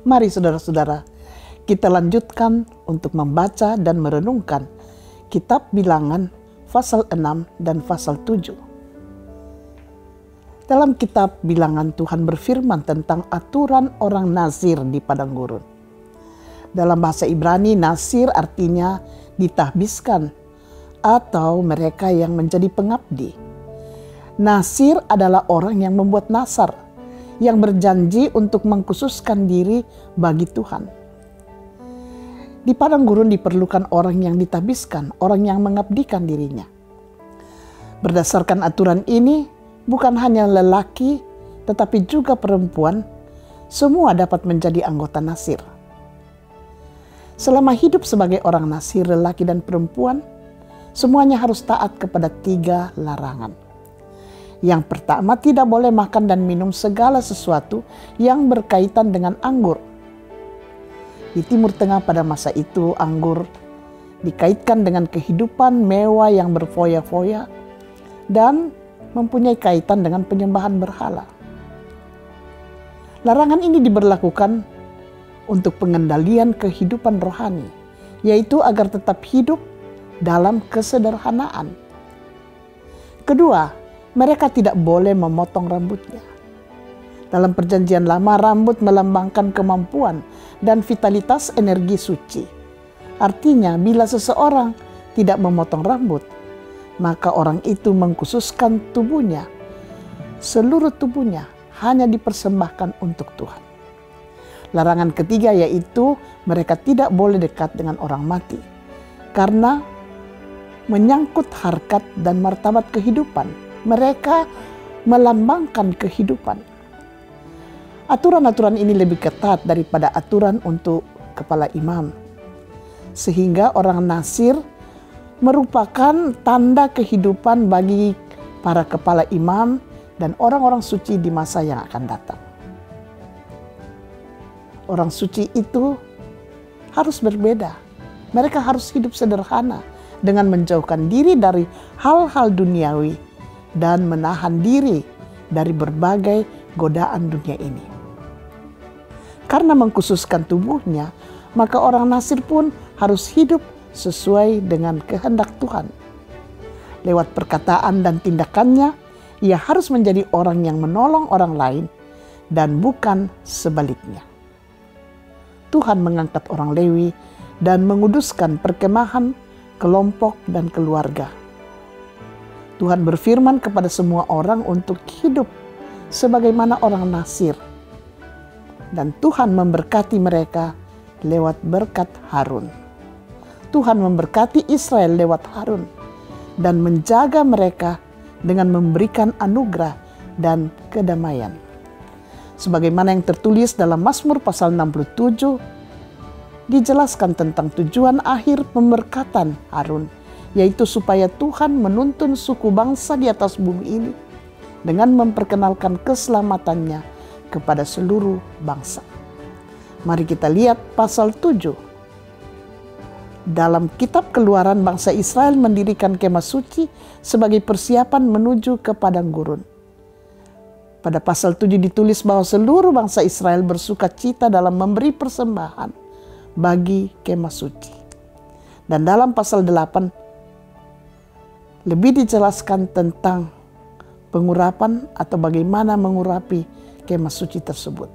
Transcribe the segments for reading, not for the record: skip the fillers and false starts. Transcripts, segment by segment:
Mari saudara-saudara, kita lanjutkan untuk membaca dan merenungkan Kitab Bilangan pasal 6 dan pasal 7. Dalam Kitab Bilangan Tuhan berfirman tentang aturan orang nazir di padang gurun. Dalam bahasa Ibrani, nazir artinya ditahbiskan atau mereka yang menjadi pengabdi. Nazir adalah orang yang membuat nazar, yang berjanji untuk mengkhususkan diri bagi Tuhan. Di padang gurun diperlukan orang yang ditahbiskan, orang yang mengabdikan dirinya. Berdasarkan aturan ini, bukan hanya lelaki, tetapi juga perempuan, semua dapat menjadi anggota nazir. Selama hidup sebagai orang nazir, lelaki dan perempuan, semuanya harus taat kepada 3 larangan. Yang pertama, tidak boleh makan dan minum segala sesuatu yang berkaitan dengan anggur. Di Timur Tengah pada masa itu, anggur dikaitkan dengan kehidupan mewah yang berfoya-foya dan mempunyai kaitan dengan penyembahan berhala. Larangan ini diberlakukan untuk pengendalian kehidupan rohani, yaitu agar tetap hidup dalam kesederhanaan. Kedua, mereka tidak boleh memotong rambutnya. Dalam Perjanjian Lama, rambut melambangkan kemampuan dan vitalitas energi suci. Artinya, bila seseorang tidak memotong rambut, maka orang itu mengkhususkan tubuhnya. Seluruh tubuhnya hanya dipersembahkan untuk Tuhan. Larangan ketiga yaitu mereka tidak boleh dekat dengan orang mati, karena menyangkut harkat dan martabat kehidupan. Mereka melambangkan kehidupan. Aturan-aturan ini lebih ketat daripada aturan untuk kepala imam. Sehingga orang nazir merupakan tanda kehidupan bagi para kepala imam dan orang-orang suci di masa yang akan datang. Orang suci itu harus berbeda. Mereka harus hidup sederhana dengan menjauhkan diri dari hal-hal duniawi dan menahan diri dari berbagai godaan dunia ini. Karena mengkhususkan tubuhnya, maka orang nazir pun harus hidup sesuai dengan kehendak Tuhan. Lewat perkataan dan tindakannya, ia harus menjadi orang yang menolong orang lain dan bukan sebaliknya. Tuhan mengangkat orang Lewi dan menguduskan perkemahan, kelompok, dan keluarga. Tuhan berfirman kepada semua orang untuk hidup sebagaimana orang nazir. Dan Tuhan memberkati mereka lewat berkat Harun. Tuhan memberkati Israel lewat Harun dan menjaga mereka dengan memberikan anugerah dan kedamaian. Sebagaimana yang tertulis dalam Mazmur pasal 67, dijelaskan tentang tujuan akhir pemberkatan Harun, yaitu supaya Tuhan menuntun suku bangsa di atas bumi ini dengan memperkenalkan keselamatannya kepada seluruh bangsa. Mari kita lihat pasal 7. Dalam kitab Keluaran, bangsa Israel mendirikan kemah suci sebagai persiapan menuju ke padang gurun. Pada pasal 7 ditulis bahwa seluruh bangsa Israel bersuka cita dalam memberi persembahan bagi kemah suci. Dan dalam pasal 8 lebih dijelaskan tentang pengurapan atau bagaimana mengurapi kemah suci tersebut.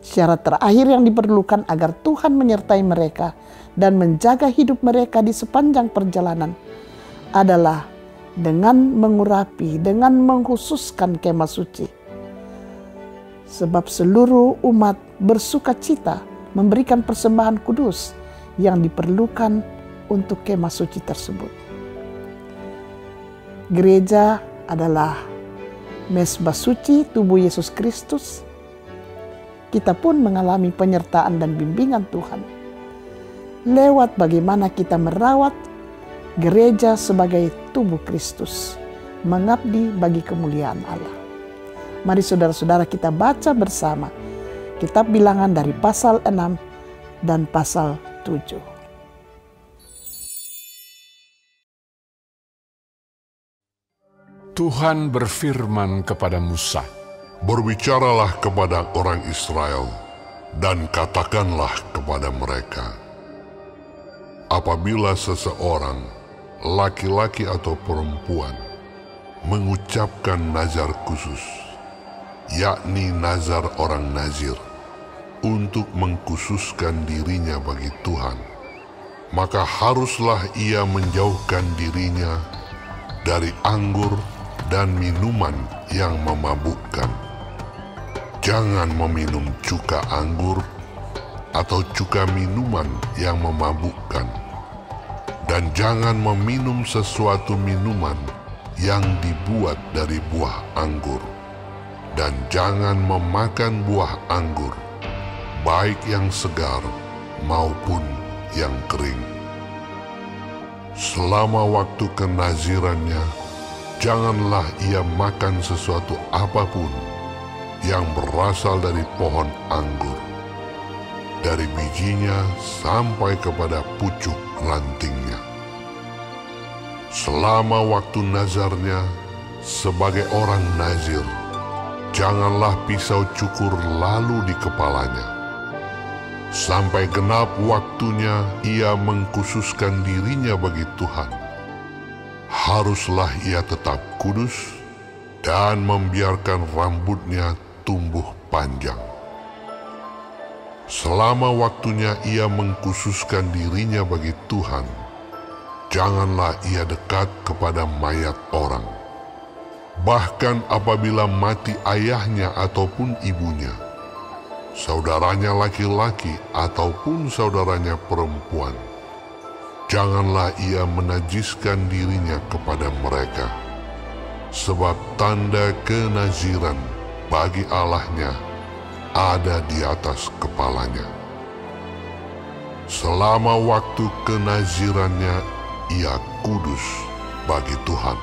Syarat terakhir yang diperlukan agar Tuhan menyertai mereka dan menjaga hidup mereka di sepanjang perjalanan adalah dengan mengurapi, dengan mengkhususkan kemah suci. Sebab seluruh umat bersuka cita memberikan persembahan kudus yang diperlukan untuk kemah suci tersebut. Gereja adalah mezbah suci tubuh Yesus Kristus. Kita pun mengalami penyertaan dan bimbingan Tuhan lewat bagaimana kita merawat gereja sebagai tubuh Kristus, mengabdi bagi kemuliaan Allah. Mari saudara-saudara kita baca bersama Kitab Bilangan dari pasal 6 dan pasal 7. Tuhan berfirman kepada Musa, Berbicaralah kepada orang Israel Dan katakanlah kepada mereka, apabila seseorang, laki-laki atau perempuan, mengucapkan nazar khusus, yakni nazar orang nazir, untuk mengkhususkan dirinya bagi Tuhan, maka haruslah ia menjauhkan dirinya dari anggur dan minuman yang memabukkan. Jangan meminum cuka anggur atau cuka minuman yang memabukkan, dan jangan meminum sesuatu minuman yang dibuat dari buah anggur, dan jangan memakan buah anggur, baik yang segar maupun yang kering. Selama waktu kenazirannya, janganlah ia makan sesuatu apapun yang berasal dari pohon anggur, dari bijinya sampai kepada pucuk rantingnya. Selama waktu nazarnya sebagai orang nazir, janganlah pisau cukur lalu di kepalanya. Sampai genap waktunya ia mengkhususkan dirinya bagi Tuhan. Haruslah ia tetap kudus dan membiarkan rambutnya tumbuh panjang. Selama waktunya ia mengkhususkan dirinya bagi Tuhan, janganlah ia dekat kepada mayat orang. Bahkan apabila mati ayahnya ataupun ibunya, saudaranya laki-laki ataupun saudaranya perempuan, janganlah ia menajiskan dirinya kepada mereka, sebab tanda kenaziran bagi Allahnya ada di atas kepalanya. Selama waktu kenazirannya ia kudus bagi Tuhan.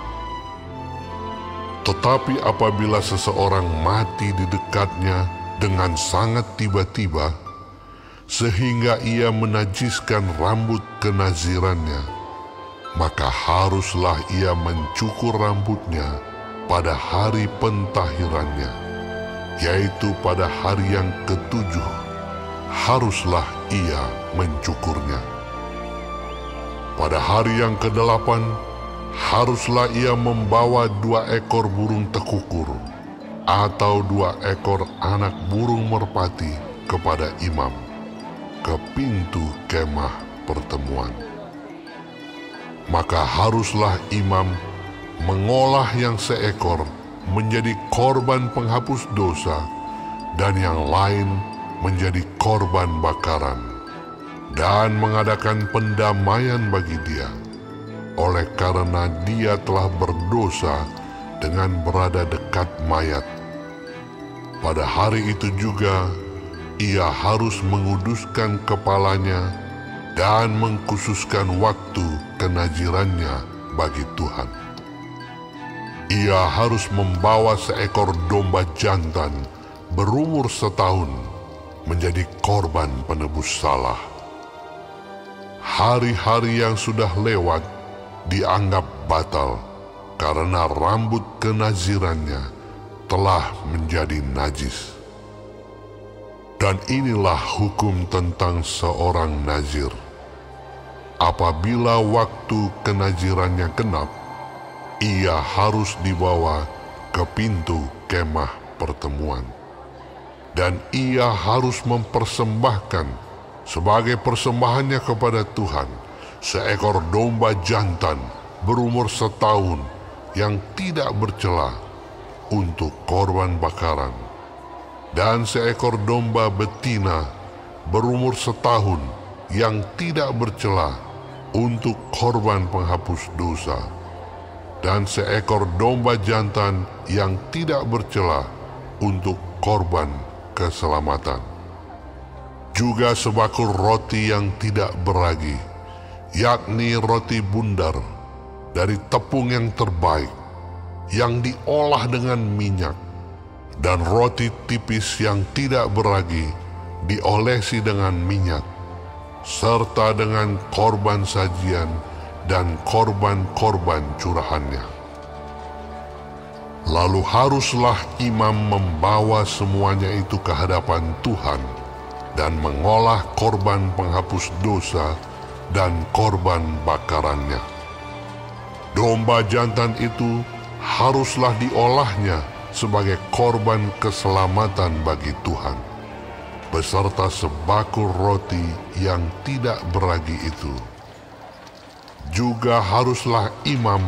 Tetapi apabila seseorang mati di dekatnya dengan sangat tiba-tiba, sehingga ia menajiskan rambut kenazirannya, maka haruslah ia mencukur rambutnya pada hari pentahirannya, yaitu pada hari yang ketujuh, haruslah ia mencukurnya. Pada hari yang kedelapan, haruslah ia membawa 2 ekor burung tekukur atau 2 ekor anak burung merpati kepada imam ke pintu kemah pertemuan. Maka haruslah imam mengolah yang seekor menjadi korban penghapus dosa dan yang lain menjadi korban bakaran, dan mengadakan pendamaian bagi dia, oleh karena dia telah berdosa dengan berada dekat mayat. Pada hari itu juga ia harus menguduskan kepalanya dan mengkhususkan waktu kenazirannya bagi Tuhan. Ia harus membawa seekor domba jantan berumur 1 tahun menjadi korban penebus salah. Hari-hari yang sudah lewat dianggap batal karena rambut kenazirannya telah menjadi najis. Dan inilah hukum tentang seorang nazir. Apabila waktu kenazirannya genap, ia harus dibawa ke pintu kemah pertemuan, dan ia harus mempersembahkan sebagai persembahannya kepada Tuhan seekor domba jantan berumur 1 tahun yang tidak bercela untuk korban bakaran, dan seekor domba betina berumur 1 tahun yang tidak bercela untuk korban penghapus dosa, dan seekor domba jantan yang tidak bercela untuk korban keselamatan. Juga sebakul roti yang tidak beragi, yakni roti bundar dari tepung yang terbaik, yang diolah dengan minyak, dan roti tipis yang tidak beragi diolesi dengan minyak, serta dengan korban sajian dan korban-korban curahannya. Lalu haruslah imam membawa semuanya itu ke hadapan Tuhan dan mengolah korban penghapus dosa dan korban bakarannya. Domba jantan itu haruslah diolahnya sebagai korban keselamatan bagi Tuhan, beserta sebakul roti yang tidak beragi itu. Juga haruslah imam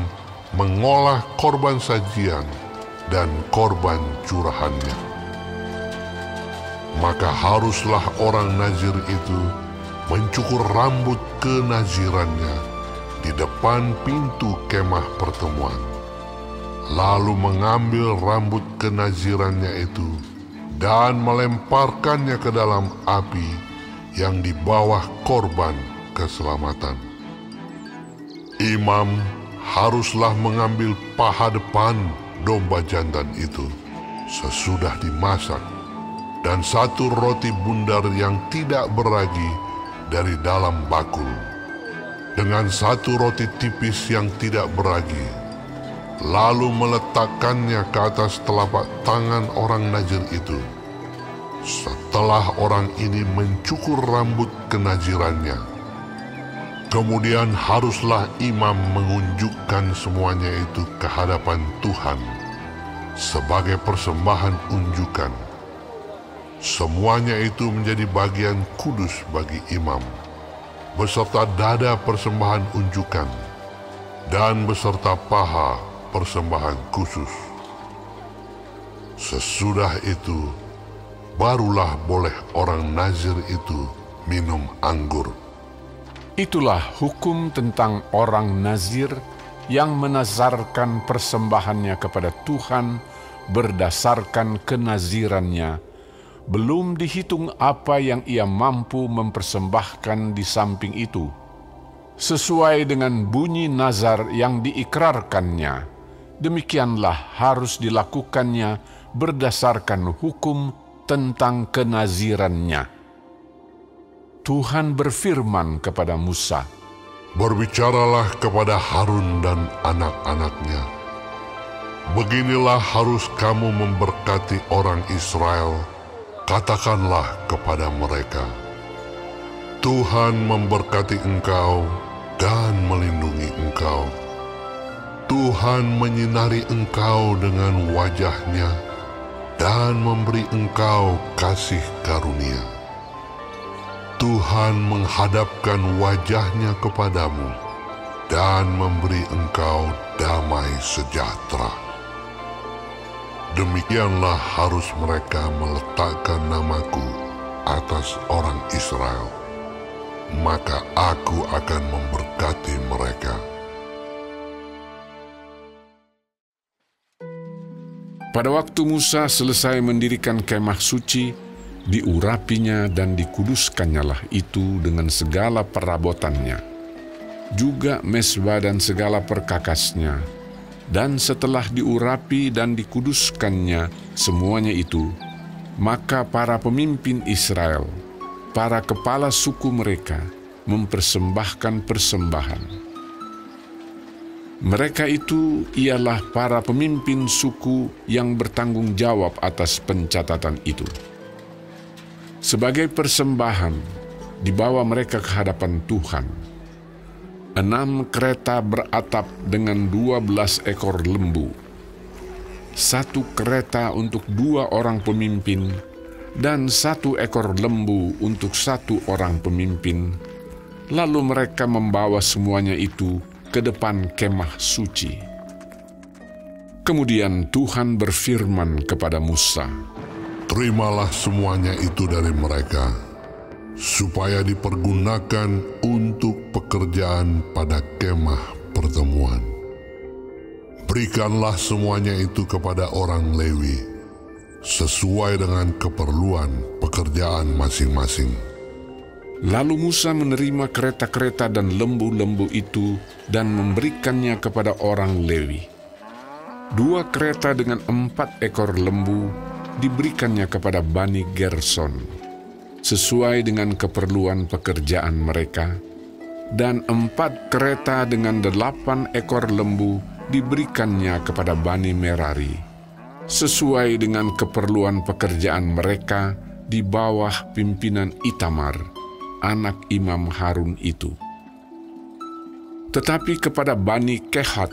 mengolah korban sajian dan korban curahannya. Maka haruslah orang nazir itu mencukur rambut kenazirannya di depan pintu kemah pertemuan, lalu mengambil rambut kenazirannya itu dan melemparkannya ke dalam api yang di bawah korban keselamatan. Imam haruslah mengambil paha depan domba jantan itu sesudah dimasak, dan satu roti bundar yang tidak beragi dari dalam bakul, dengan satu roti tipis yang tidak beragi, lalu meletakkannya ke atas telapak tangan orang nazir itu. Setelah orang ini mencukur rambut kenazirannya, kemudian haruslah imam mengunjukkan semuanya itu ke hadapan Tuhan sebagai persembahan unjukan. Semuanya itu menjadi bagian kudus bagi imam, beserta dada persembahan unjukan, dan beserta paha persembahan khusus. Sesudah itu, barulah boleh orang nazir itu minum anggur. Itulah hukum tentang orang nazir yang menazarkan persembahannya kepada Tuhan berdasarkan kenazirannya, belum dihitung apa yang ia mampu mempersembahkan di samping itu, sesuai dengan bunyi nazar yang diikrarkannya. Demikianlah harus dilakukannya berdasarkan hukum tentang kenazirannya. Tuhan berfirman kepada Musa, "Berbicaralah kepada Harun dan anak-anaknya. Beginilah harus kamu memberkati orang Israel. Katakanlah kepada mereka, Tuhan memberkati engkau dan melindungi engkau. Tuhan menyinari engkau dengan wajah-Nya dan memberi engkau kasih karunia. Tuhan menghadapkan wajah-Nya kepadamu dan memberi engkau damai sejahtera." Demikianlah harus mereka meletakkan namaku atas orang Israel, maka aku akan memberkati mereka. Pada waktu Musa selesai mendirikan kemah suci, diurapinya dan dikuduskannya itu dengan segala perabotannya, juga mezbah dan segala perkakasnya. Dan setelah diurapi dan dikuduskannya semuanya itu, maka para pemimpin Israel, para kepala suku mereka, mempersembahkan persembahan. Mereka itu ialah para pemimpin suku yang bertanggung jawab atas pencatatan itu. Sebagai persembahan, dibawa mereka ke hadapan Tuhan 6 kereta beratap dengan 12 ekor lembu, 1 kereta untuk 2 orang pemimpin, dan 1 ekor lembu untuk 1 orang pemimpin. Lalu mereka membawa semuanya itu ke depan kemah suci. Kemudian Tuhan berfirman kepada Musa, "Terimalah semuanya itu dari mereka, supaya dipergunakan untuk pekerjaan pada kemah pertemuan. Berikanlah semuanya itu kepada orang Lewi, sesuai dengan keperluan pekerjaan masing-masing." Lalu Musa menerima kereta-kereta dan lembu-lembu itu dan memberikannya kepada orang Lewi. 2 kereta dengan 4 ekor lembu diberikannya kepada Bani Gerson, sesuai dengan keperluan pekerjaan mereka, dan 4 kereta dengan 8 ekor lembu diberikannya kepada Bani Merari, sesuai dengan keperluan pekerjaan mereka di bawah pimpinan Itamar, anak Imam Harun itu. Tetapi kepada Bani Kehat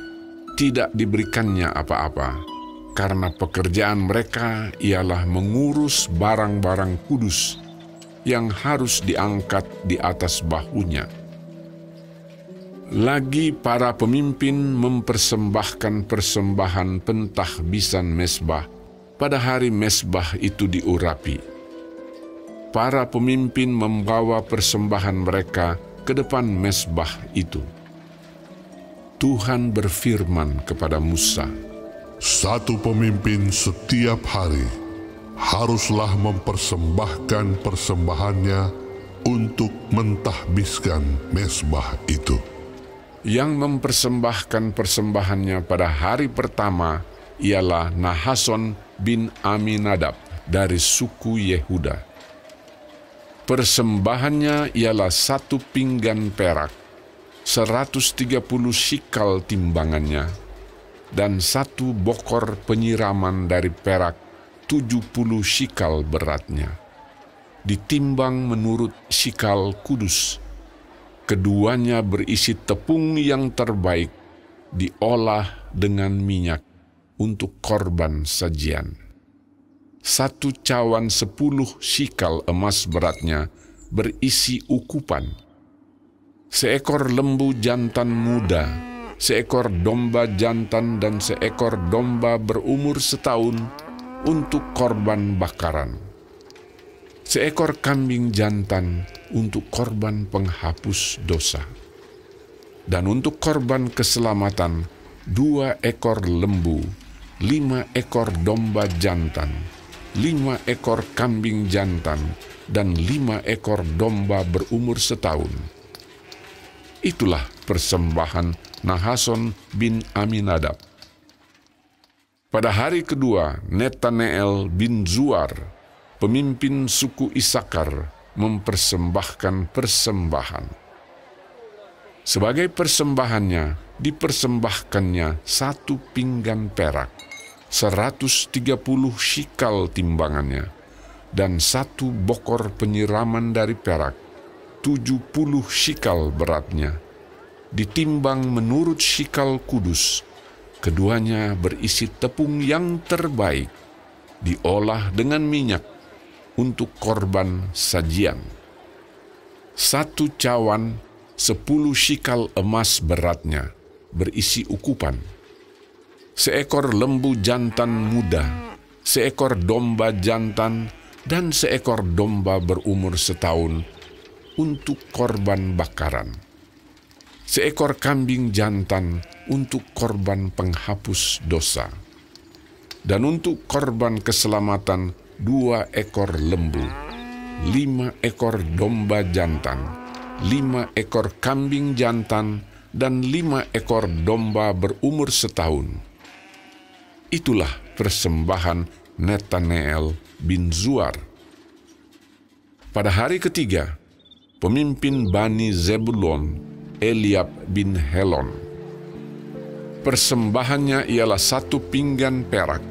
tidak diberikannya apa-apa, karena pekerjaan mereka ialah mengurus barang-barang kudus yang harus diangkat di atas bahunya. Lagi para pemimpin mempersembahkan persembahan pentahbisan mezbah pada hari mezbah itu diurapi. Para pemimpin membawa persembahan mereka ke depan mezbah itu. Tuhan berfirman kepada Musa, Satu pemimpin setiap hari haruslah mempersembahkan persembahannya untuk mentahbiskan mezbah itu. Yang mempersembahkan persembahannya pada hari pertama ialah Nahason bin Aminadab dari suku Yehuda. Persembahannya ialah 1 pinggan perak, 130 shikal timbangannya, dan 1 bokor penyiraman dari perak, 70 shikal beratnya. Ditimbang menurut shikal kudus. Keduanya berisi tepung yang terbaik, diolah dengan minyak untuk korban sajian. 1 cawan 10 shikal emas beratnya berisi ukupan. Seekor lembu jantan muda, seekor domba jantan dan seekor domba berumur setahun untuk korban bakaran. Seekor kambing jantan untuk korban penghapus dosa. Dan untuk korban keselamatan, 2 ekor lembu, 5 ekor domba jantan, 5 ekor kambing jantan, dan 5 ekor domba berumur setahun. Itulah persembahan Nahason bin Aminadab. Pada hari kedua, Netaneel bin Zuar, pemimpin suku Isakar, mempersembahkan persembahan. Sebagai persembahannya, dipersembahkannya 1 pinggan perak, 130 shikal timbangannya, dan 1 bokor penyiraman dari perak, 70 shikal beratnya. Ditimbang menurut shikal kudus. Keduanya berisi tepung yang terbaik, diolah dengan minyak untuk korban sajian. 1 cawan 10 shikal emas beratnya, berisi ukupan. Seekor lembu jantan muda, seekor domba jantan, dan seekor domba berumur setahun untuk korban bakaran. Seekor kambing jantan untuk korban penghapus dosa. Dan untuk korban keselamatan 2 ekor lembu, 5 ekor domba jantan, 5 ekor kambing jantan, dan 5 ekor domba berumur setahun. Itulah persembahan Netaneel bin Zuar. Pada hari ketiga, pemimpin Bani Zebulon, Eliab bin Helon. Persembahannya ialah 1 pinggan perak,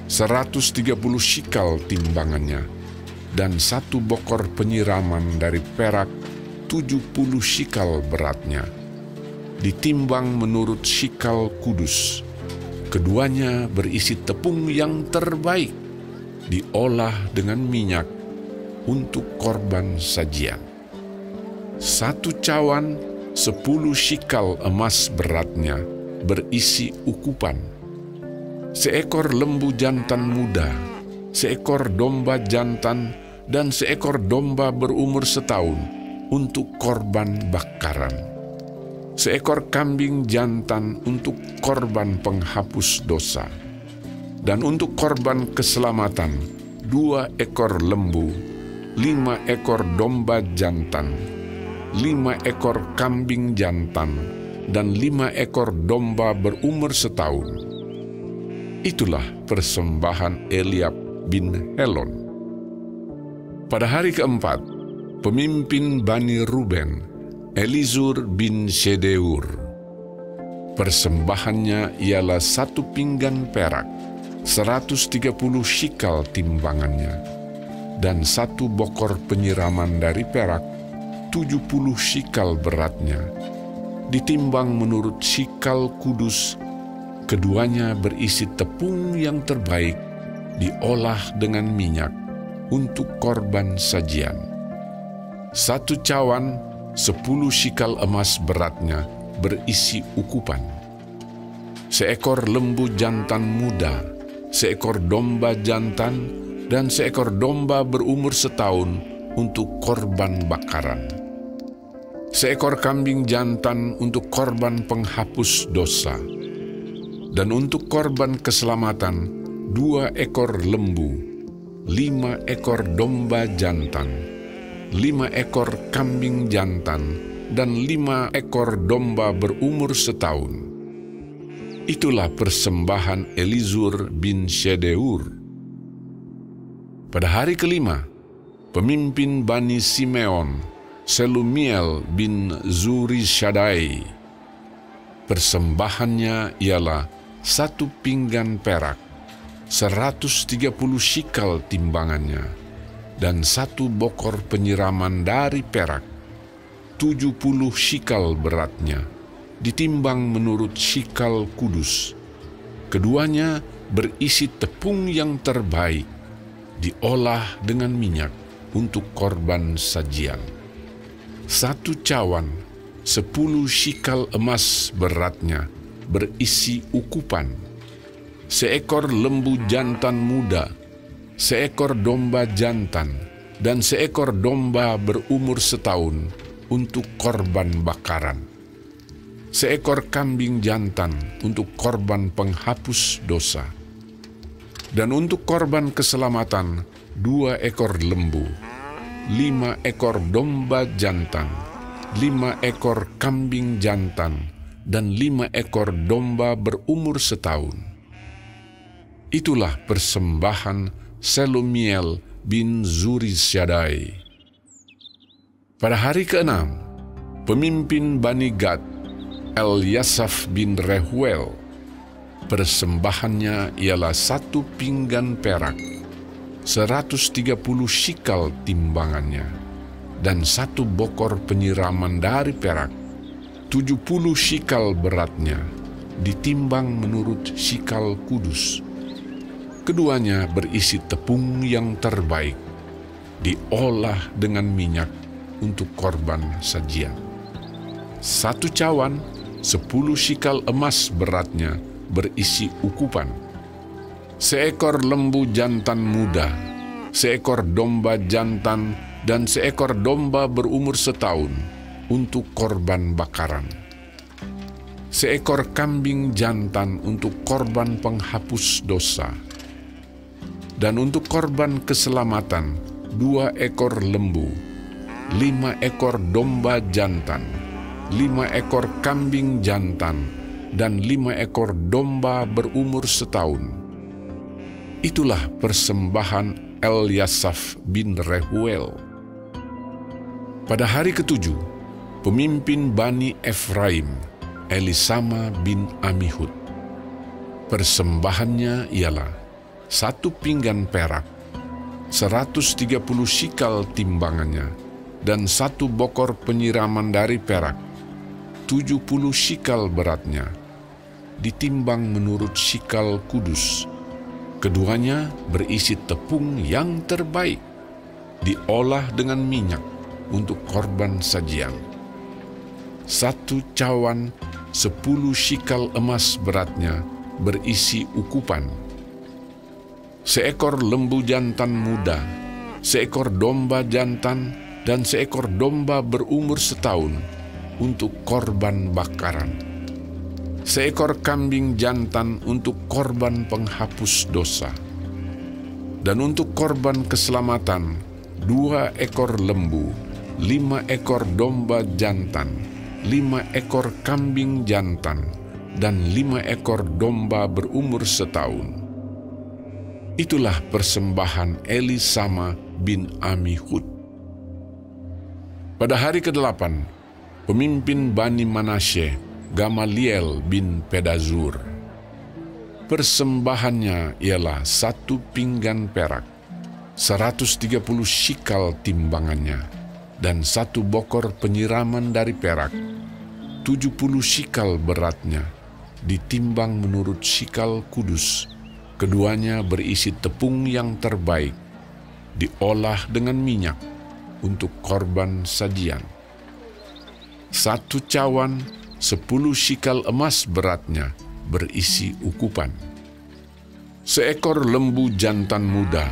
130 shikal timbangannya, dan 1 bokor penyiraman dari perak, 70 shikal beratnya. Ditimbang menurut shikal kudus. Keduanya berisi tepung yang terbaik, diolah dengan minyak untuk korban sajian. 1 cawan 10 shikal emas beratnya, berisi ukupan. Seekor lembu jantan muda, seekor domba jantan, dan seekor domba berumur setahun untuk korban bakaran. Seekor kambing jantan untuk korban penghapus dosa. Dan untuk korban keselamatan, 2 ekor lembu, 5 ekor domba jantan, 5 ekor kambing jantan, dan 5 ekor domba berumur setahun. Itulah persembahan Eliab bin Helon. Pada hari keempat, pemimpin Bani Ruben, Elizur bin Shedeur. Persembahannya ialah 1 pinggan perak, 130 shikal timbangannya, dan 1 bokor penyiraman dari perak, 70 shikal beratnya, ditimbang menurut shikal kudus. Keduanya berisi tepung yang terbaik, diolah dengan minyak untuk korban sajian. 1 cawan 10 shikal emas beratnya berisi ukupan. 1 ekor lembu jantan muda, 1 ekor domba jantan, dan 1 ekor domba berumur setahun untuk korban bakaran. 1 ekor kambing jantan untuk korban penghapus dosa. Dan untuk korban keselamatan, 2 ekor lembu, 5 ekor domba jantan, 5 ekor kambing jantan, dan 5 ekor domba berumur setahun. Itulah persembahan Elizur bin Shedeur. Pada hari kelima, pemimpin Bani Simeon, Selumiel bin Zurishaddai. Persembahannya ialah 1 pinggan perak, 130 shikal timbangannya, dan 1 bokor penyiraman dari perak, 70 shikal beratnya, ditimbang menurut shikal kudus. Keduanya berisi tepung yang terbaik, diolah dengan minyak untuk korban sajian. 1 cawan 10 shikal emas beratnya berisi ukupan. 1 ekor lembu jantan muda, 1 ekor domba jantan, dan 1 ekor domba berumur setahun untuk korban bakaran. 1 ekor kambing jantan untuk korban penghapus dosa. Dan untuk korban keselamatan, 2 ekor lembu, 5 ekor domba jantan, 5 ekor kambing jantan, dan 5 ekor domba berumur setahun. Itulah persembahan Selumiel bin Zurishaddai. Pada hari ke-6, pemimpin Bani Gad, Eliasaf bin Rehuel. Persembahannya ialah 1 pinggan perak, 130 shikal timbangannya, dan 1 bokor penyiraman dari perak, 70 shikal beratnya, ditimbang menurut shikal kudus. Keduanya berisi tepung yang terbaik, diolah dengan minyak untuk korban sajian. 1 cawan 10 shikal emas beratnya berisi ukupan. 1 ekor lembu jantan muda, 1 ekor domba jantan, dan 1 ekor domba berumur setahun untuk korban bakaran. 1 ekor kambing jantan untuk korban penghapus dosa. Dan untuk korban keselamatan, 2 ekor lembu, 5 ekor domba jantan, 5 ekor kambing jantan, dan 5 ekor domba berumur setahun. Itulah persembahan Eliasaf bin Rehuel. Pada hari ke-7, pemimpin Bani Efraim, Elisama bin Amihud. Persembahannya ialah 1 pinggan perak, 130 shikal timbangannya, dan 1 bokor penyiraman dari perak, 70 shikal beratnya, ditimbang menurut shikal kudus. Keduanya berisi tepung yang terbaik, diolah dengan minyak untuk korban sajian. 1 cawan 10 shikal emas beratnya berisi ukupan. 1 ekor lembu jantan muda, 1 ekor domba jantan, dan 1 ekor domba berumur setahun untuk korban bakaran. 1 ekor kambing jantan untuk korban penghapus dosa. Dan untuk korban keselamatan, 2 ekor lembu, 5 ekor domba jantan, 5 ekor kambing jantan, dan 5 ekor domba berumur setahun. Itulah persembahan Elisama bin Amihud. Pada hari ke-8, pemimpin Bani Manasye, Gamaliel bin Pedazur. Persembahannya ialah 1 pinggan perak, 130 shikal timbangannya, dan 1 bokor penyiraman dari perak, 70 shikal beratnya, ditimbang menurut shikal kudus. Keduanya berisi tepung yang terbaik, diolah dengan minyak untuk korban sajian. 1 cawan 10 shikal emas beratnya, berisi ukupan. 1 ekor lembu jantan muda,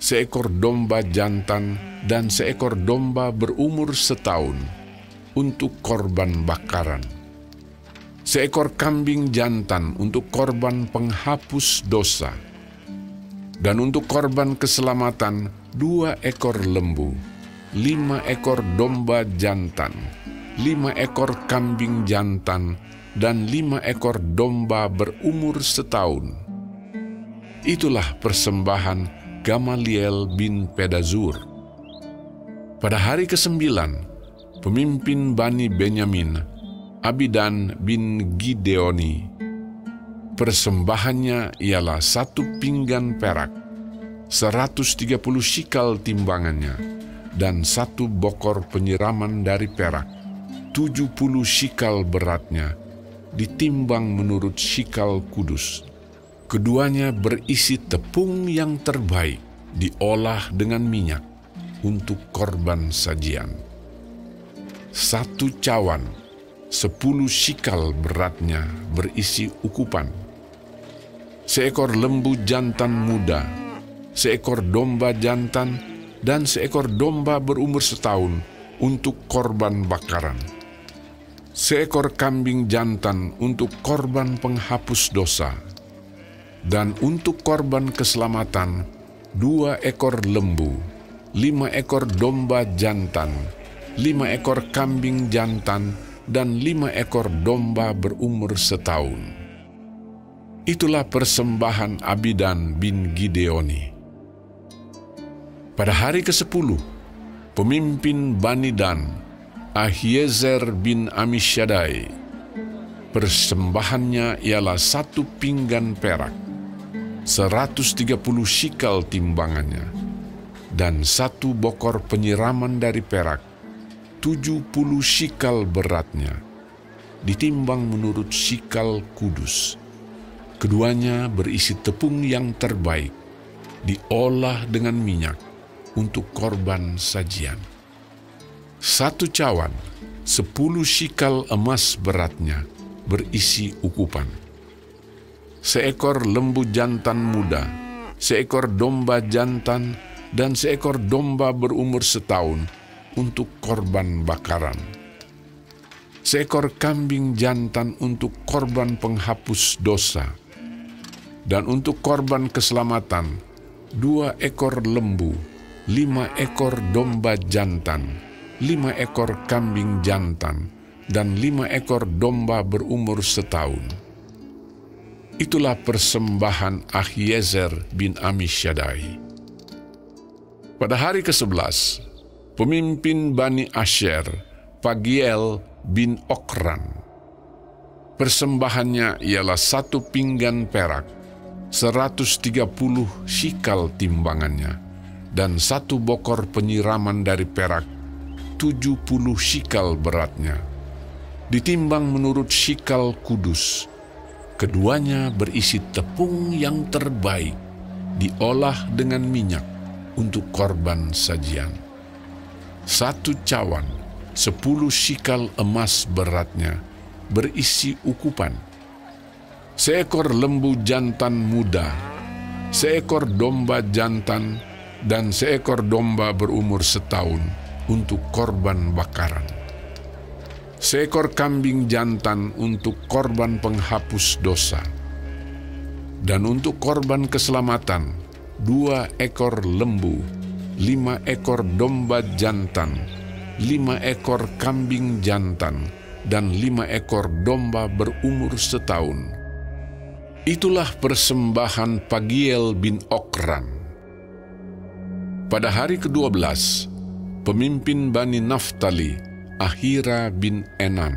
1 ekor domba jantan, dan 1 ekor domba berumur setahun untuk korban bakaran. 1 ekor kambing jantan untuk korban penghapus dosa. Dan untuk korban keselamatan 2 ekor lembu, 5 ekor domba jantan, 5 ekor kambing jantan, dan 5 ekor domba berumur setahun. Itulah persembahan Gamaliel bin Pedazur. Pada hari ke-9, pemimpin Bani Benyamin, Abidan bin Gideoni. Persembahannya ialah 1 pinggan perak, 130 shikal timbangannya, dan 1 bokor penyiraman dari perak, 70 shikal beratnya, ditimbang menurut shikal kudus. Keduanya berisi tepung yang terbaik, diolah dengan minyak untuk korban sajian. 1 cawan 10 shikal beratnya, berisi ukupan. 1 ekor lembu jantan muda, 1 ekor domba jantan, dan 1 ekor domba berumur setahun untuk korban bakaran. 1 ekor kambing jantan untuk korban penghapus dosa, dan untuk korban keselamatan 2 ekor lembu, 5 ekor domba jantan, 5 ekor kambing jantan, dan 5 ekor domba berumur setahun. Itulah persembahan Abidan bin Gideoni. Pada hari ke-10, pemimpin Bani Dan, Ahiezer bin Amisyaddai. Persembahannya ialah 1 pinggan perak, 130 shikal timbangannya, dan 1 bokor penyiraman dari perak, 70 shikal beratnya, ditimbang menurut shikal kudus. Keduanya berisi tepung yang terbaik, diolah dengan minyak untuk korban sajian. 1 cawan 10 shikal emas beratnya, berisi ukupan. 1 ekor lembu jantan muda, 1 ekor domba jantan, dan 1 ekor domba berumur setahun untuk korban bakaran. 1 ekor kambing jantan untuk korban penghapus dosa, dan untuk korban keselamatan 2 ekor lembu, 5 ekor domba jantan, 5 ekor kambing jantan, dan 5 ekor domba berumur setahun. Itulah persembahan Ahiezer bin Amisyaddai. Pada hari ke-11, pemimpin Bani Asher, Pagiel bin Okran. Persembahannya ialah 1 pinggan perak, 130 shikal timbangannya, dan 1 bokor penyiraman dari perak, 70 shikal beratnya, ditimbang menurut shikal kudus. Keduanya berisi tepung yang terbaik, diolah dengan minyak untuk korban sajian. 1 cawan 10 shikal emas beratnya, berisi ukupan. 1 ekor lembu jantan muda, 1 ekor domba jantan, dan 1 ekor domba berumur setahun untuk korban bakaran. 1 ekor kambing jantan untuk korban penghapus dosa. Dan untuk korban keselamatan 2 ekor lembu, 5 ekor domba jantan, 5 ekor kambing jantan, dan 5 ekor domba berumur setahun. Itulah persembahan Pagiel bin Okran. Pada hari ke-12, pemimpin Bani Naftali, Ahira bin Enan.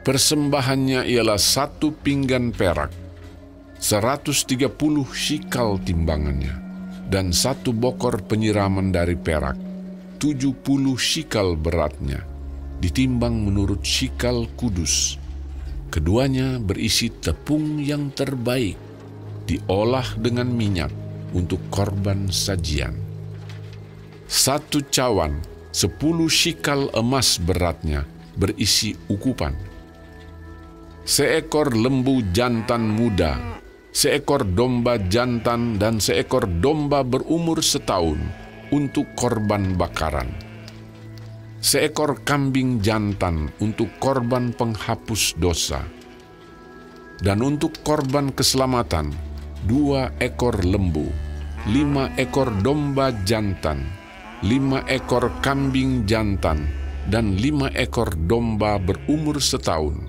Persembahannya ialah 1 pinggan perak, 130 shikal timbangannya, dan 1 bokor penyiraman dari perak, 70 shikal beratnya, ditimbang menurut shikal kudus. Keduanya berisi tepung yang terbaik, diolah dengan minyak untuk korban sajian. 1 cawan, 10 shikal emas beratnya, berisi ukupan. 1 ekor lembu jantan muda, 1 ekor domba jantan, dan 1 ekor domba berumur setahun untuk korban bakaran. 1 ekor kambing jantan untuk korban penghapus dosa. Dan untuk korban keselamatan, 2 ekor lembu, 5 ekor domba jantan, 5 ekor kambing jantan, dan 5 ekor domba berumur setahun.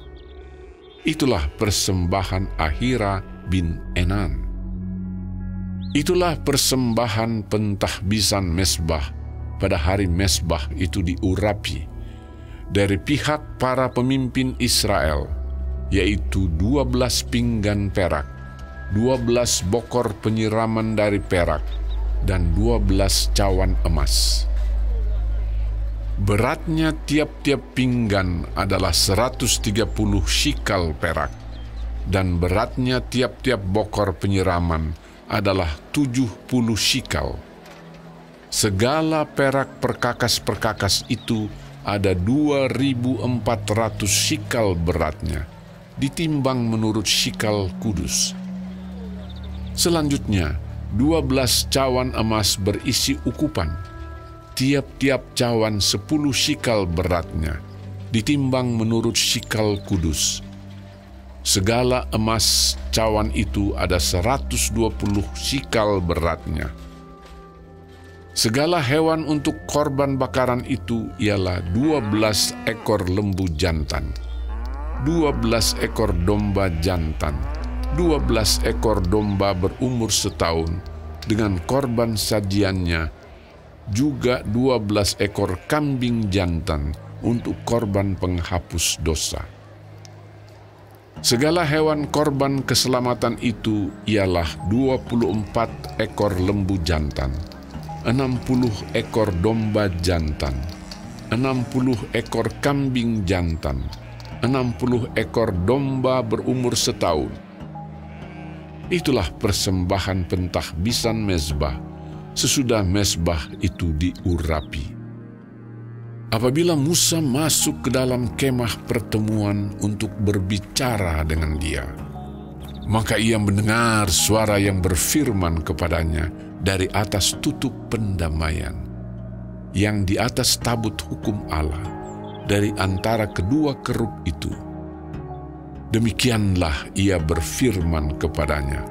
Itulah persembahan Ahira bin Enan. Itulah persembahan pentahbisan mesbah pada hari mesbah itu diurapi dari pihak para pemimpin Israel, yaitu 12 pinggan perak, 12 bokor penyiraman dari perak, dan 12 cawan emas. Beratnya tiap-tiap pinggan adalah 130 shikal perak, dan beratnya tiap-tiap bokor penyiraman adalah 70 shikal. Segala perak perkakas-perkakas itu ada 2.400 shikal beratnya, ditimbang menurut shikal kudus. Selanjutnya, 12 cawan emas berisi ukupan, tiap-tiap cawan 10 shikal beratnya, ditimbang menurut shikal kudus. Segala emas cawan itu ada 120 shikal beratnya. Segala hewan untuk korban bakaran itu ialah 12 ekor lembu jantan, 12 ekor domba jantan, 12 ekor domba berumur setahun, dengan korban sajiannya, juga 12 ekor kambing jantan untuk korban penghapus dosa. Segala hewan korban keselamatan itu ialah 24 ekor lembu jantan, 60 ekor domba jantan, 60 ekor kambing jantan, 60 ekor domba berumur setahun. Itulah persembahan pentahbisan mezbah sesudah mezbah itu diurapi. Apabila Musa masuk ke dalam kemah pertemuan untuk berbicara dengan dia, maka ia mendengar suara yang berfirman kepadanya dari atas tutup pendamaian, yang di atas tabut hukum Allah, dari antara kedua kerub itu. Demikianlah ia berfirman kepadanya,